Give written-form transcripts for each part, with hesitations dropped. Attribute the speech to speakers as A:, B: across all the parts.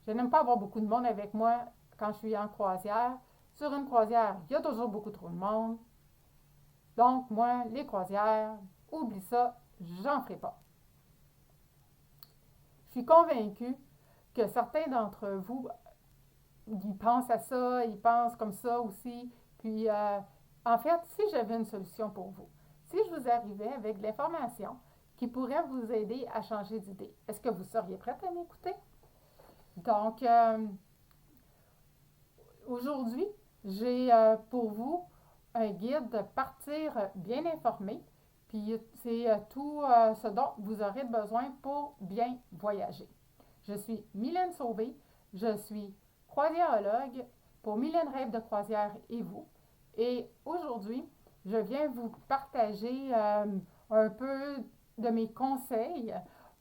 A: Je n'aime pas avoir beaucoup de monde avec moi quand je suis en croisière. Sur une croisière, il y a toujours beaucoup trop de monde. Donc, moi, les croisières, oublie ça, j'en ferai pas. Je suis convaincue que certains d'entre vous, ils pensent à ça, ils pensent comme ça aussi. Puis, en fait, si j'avais une solution pour vous, si je vous arrivais avec de l'information qui pourrait vous aider à changer d'idée, est-ce que vous seriez prête à m'écouter? Donc, aujourd'hui, j'ai pour vous un guide de partir bien informé, puis c'est tout ce dont vous aurez besoin pour bien voyager. Je suis Mylène Sauvé, je suis croisiérologue pour Mylène Rêve de croisière et vous. Et aujourd'hui, je viens vous partager un peu de mes conseils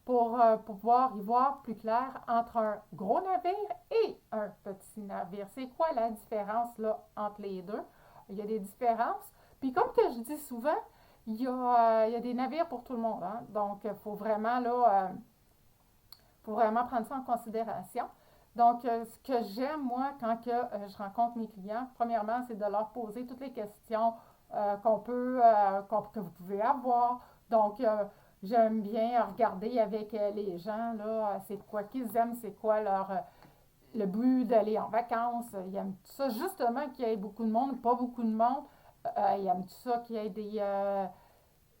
A: pour pouvoir y voir plus clair entre un gros navire et un petit navire. C'est quoi la différence là, entre les deux? Il y a des différences. Puis comme que je dis souvent, il y a des navires pour tout le monde. Hein? Donc, il faut vraiment prendre ça en considération. Donc, ce que j'aime, moi, quand je rencontre mes clients, premièrement, c'est de leur poser toutes les questions que vous pouvez avoir. Donc, j'aime bien regarder avec les gens, là, c'est quoi qu'ils aiment, c'est quoi le but d'aller en vacances. Ils aiment ça, justement, qu'il y ait beaucoup de monde, pas beaucoup de monde. Ils aiment ça qu'il y ait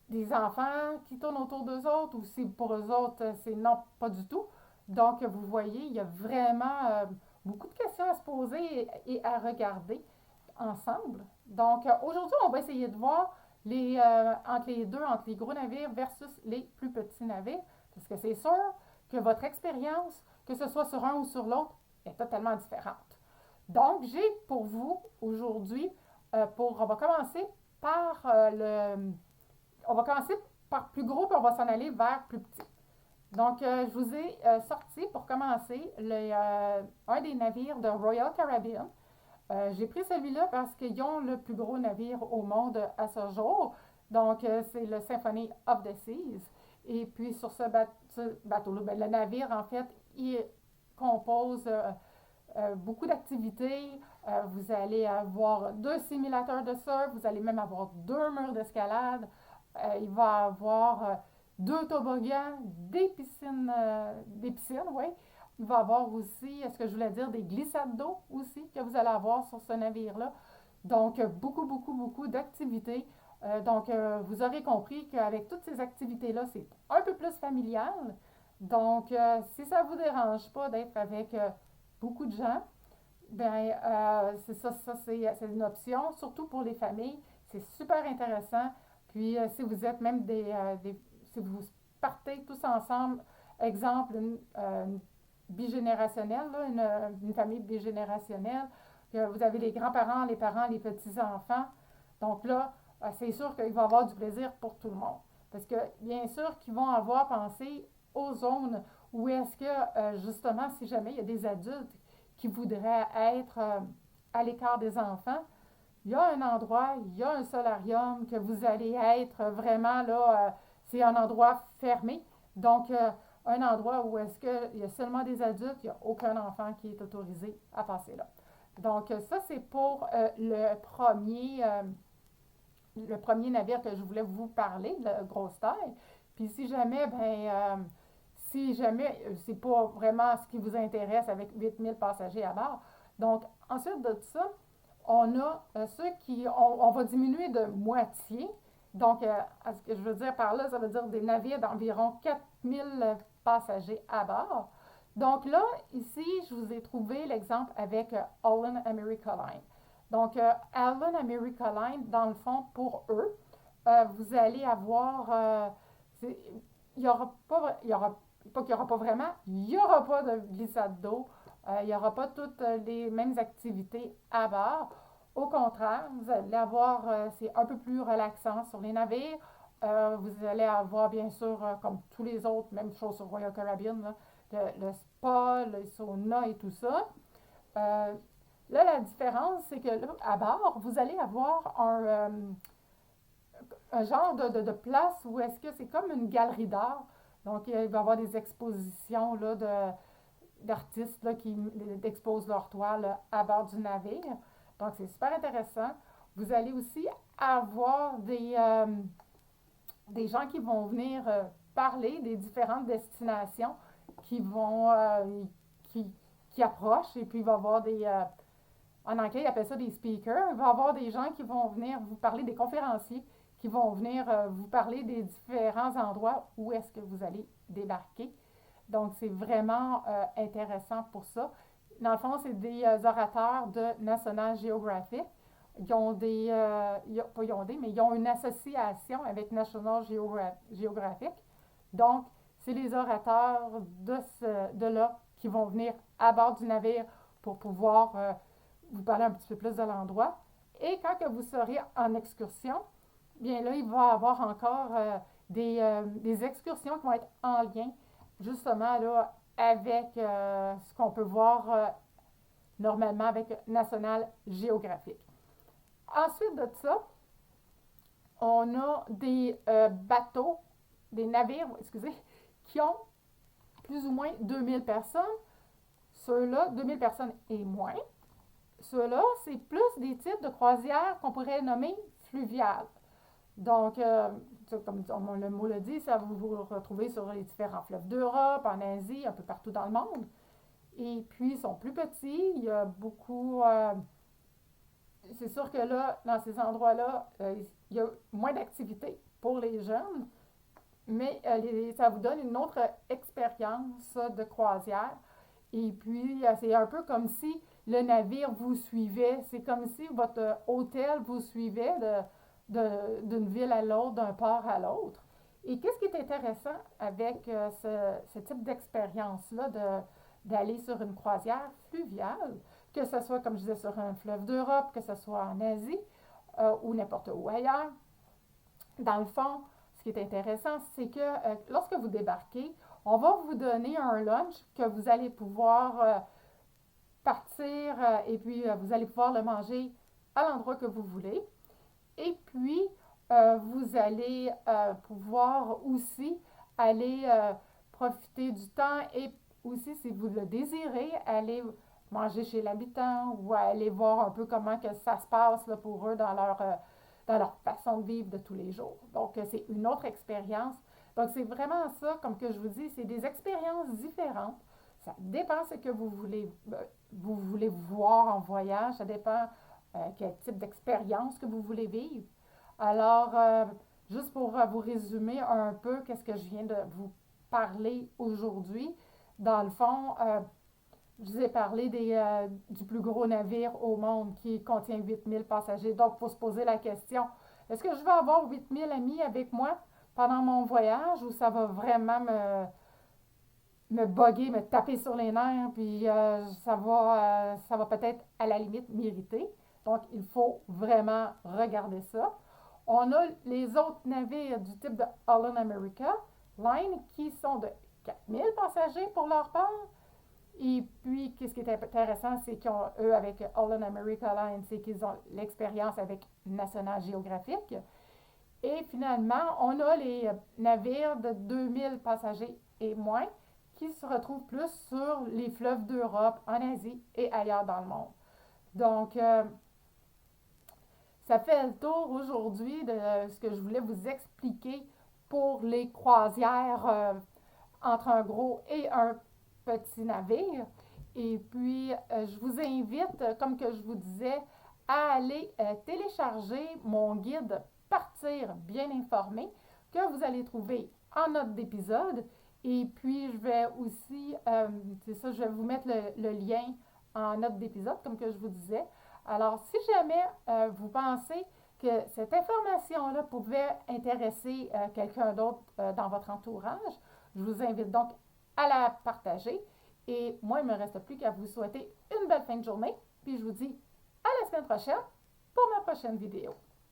A: des enfants qui tournent autour d'eux autres ou si pour eux autres, c'est non, pas du tout. Donc, vous voyez, il y a vraiment beaucoup de questions à se poser et à regarder ensemble. Donc, aujourd'hui, on va essayer de voir entre les deux, entre les gros navires versus les plus petits navires, parce que c'est sûr que votre expérience, que ce soit sur un ou sur l'autre, est totalement différente. Donc, j'ai pour vous aujourd'hui, on va commencer par on va commencer par plus gros, puis on va s'en aller vers plus petit. Donc, je vous ai sorti pour commencer un des navires de Royal Caribbean. J'ai pris celui-là parce qu'ils ont le plus gros navire au monde à ce jour. Donc, c'est le Symphony of the Seas. Et puis, sur ce bateau-là, ben, le navire, en fait, il compose beaucoup d'activités. Vous allez avoir 2 simulateurs de surf, vous allez même avoir 2 murs d'escalade. Il va avoir 2 toboggans, des piscines, oui. Il va avoir aussi, est-ce que je voulais dire, des glissades d'eau aussi que vous allez avoir sur ce navire-là. Donc, beaucoup, beaucoup, beaucoup d'activités. Donc, vous aurez compris qu'avec toutes ces activités-là, c'est un peu plus familial. Donc, si ça ne vous dérange pas d'être avec beaucoup de gens, ben c'est ça c'est une option, surtout pour les familles. C'est super intéressant. Puis, si vous êtes même si vous partez tous ensemble, exemple, une bigénérationnelle, là, une famille bigénérationnelle, que vous avez les grands-parents, les parents, les petits-enfants. Donc là, c'est sûr qu'il va y avoir du plaisir pour tout le monde. Parce que, bien sûr, qu'ils vont avoir pensé aux zones où est-ce que, justement, si jamais il y a des adultes qui voudraient être à l'écart des enfants, il y a un endroit, il y a un solarium que vous allez être vraiment là, c'est un endroit fermé. Donc, un endroit où est-ce qu'il y a seulement des adultes, il n'y a aucun enfant qui est autorisé à passer là. Donc, ça, c'est pour le premier navire que je voulais vous parler, de grosse taille. Puis si jamais c'est pas vraiment ce qui vous intéresse avec 8000 passagers à bord. Donc, ensuite de ça, on a ceux on va diminuer de moitié. Donc, ce que je veux dire par là, ça veut dire des navires d'environ 4000 passagers à bord. Donc là, ici, je vous ai trouvé l'exemple avec Holland America Line. Donc, Holland America Line, dans le fond, pour eux, vous allez avoir, il n'y aura pas, il y aura, pas qu'il n'y aura pas vraiment, il n'y aura pas de glissade d'eau, il n'y aura pas toutes les mêmes activités à bord. Au contraire, vous allez avoir, c'est un peu plus relaxant sur les navires. Vous allez avoir, bien sûr, comme tous les autres, même chose sur Royal Caribbean, là, le spa, le sauna et tout ça. Euh, Là, la différence, c'est que là, à bord, vous allez avoir un genre de place où est-ce que c'est comme une galerie d'art. Donc, il va y avoir des expositions là, d'artistes là, qui exposent leurs toiles à bord du navire. Donc, c'est super intéressant. Vous allez aussi avoir des gens qui vont venir parler des différentes destinations qui vont qui, qui approchent et puis il va y avoir en anglais, ils appellent ça des speakers. Il va y avoir des gens qui vont venir vous parler, des conférenciers qui vont venir vous parler des différents endroits où est-ce que vous allez débarquer. Donc, c'est vraiment intéressant pour ça. Dans le fond, c'est des orateurs de National Geographic. Ils ont ils ont une association avec National Geographic. Donc, c'est les orateurs de là qui vont venir à bord du navire pour pouvoir vous parler un petit peu plus de l'endroit. Et quand que vous serez en excursion, bien là, il va y avoir encore des excursions qui vont être en lien justement là, avec ce qu'on peut voir normalement avec National Geographic. Ensuite de ça, on a des bateaux, des navires, excusez, qui ont plus ou moins 2000 personnes. Ceux-là, 2000 personnes et moins. Ceux-là, c'est plus des types de croisières qu'on pourrait nommer fluviales. Donc, comme le mot le dit, ça va vous retrouver sur les différents fleuves d'Europe, en Asie, un peu partout dans le monde. Et puis, ils sont plus petits. Il y a beaucoup... c'est sûr que là, dans ces endroits-là, il y a moins d'activités pour les jeunes, mais ça vous donne une autre expérience de croisière. Et puis, c'est un peu comme si le navire vous suivait. C'est comme si votre hôtel vous suivait d'une ville à l'autre, d'un port à l'autre. Et qu'est-ce qui est intéressant avec ce type d'expérience-là, d'aller sur une croisière fluviale, que ce soit, comme je disais, sur un fleuve d'Europe, que ce soit en Asie ou n'importe où ailleurs, dans le fond, ce qui est intéressant, c'est que lorsque vous débarquez, on va vous donner un lunch que vous allez pouvoir partir et puis vous allez pouvoir le manger à l'endroit que vous voulez. Et puis, vous allez pouvoir aussi aller profiter du temps et aussi, si vous le désirez, aller manger chez l'habitant ou aller voir un peu comment que ça se passe là, pour eux dans leur façon de vivre de tous les jours. Donc, c'est une autre expérience. Donc, c'est vraiment ça, comme que je vous dis, c'est des expériences différentes. Ça dépend ce que vous voulez voir en voyage. Ça dépend quel type d'expérience que vous voulez vivre. Alors, juste pour vous résumer un peu qu'est-ce que je viens de vous parler aujourd'hui, dans le fond, je vous ai parlé du plus gros navire au monde qui contient 8000 passagers. Donc, il faut se poser la question, est-ce que je vais avoir 8000 amis avec moi pendant mon voyage ou ça va vraiment me bugger, me taper sur les nerfs, puis ça va peut-être à la limite m'irriter. Donc, il faut vraiment regarder ça. On a les autres navires du type de Holland America Line qui sont de 4000 passagers pour leur part. Et puis, qu'est-ce qui est intéressant, c'est qu'eux, avec Holland America Line, c'est qu'ils ont l'expérience avec National Geographic. Et finalement, on a les navires de 2000 passagers et moins qui se retrouvent plus sur les fleuves d'Europe, en Asie et ailleurs dans le monde. Donc, ça fait le tour aujourd'hui de ce que je voulais vous expliquer pour les croisières entre un gros et un petit navire. Et puis, je vous invite, comme que je vous disais, à aller télécharger mon guide Partir bien informé que vous allez trouver en note d'épisode. Et puis, je vais aussi, c'est ça, je vais vous mettre le lien en note d'épisode, comme que je vous disais. Alors, si jamais vous pensez que cette information-là pouvait intéresser quelqu'un d'autre dans votre entourage, je vous invite donc à la partager. Et moi, il ne me reste plus qu'à vous souhaiter une belle fin de journée. Puis je vous dis à la semaine prochaine pour ma prochaine vidéo.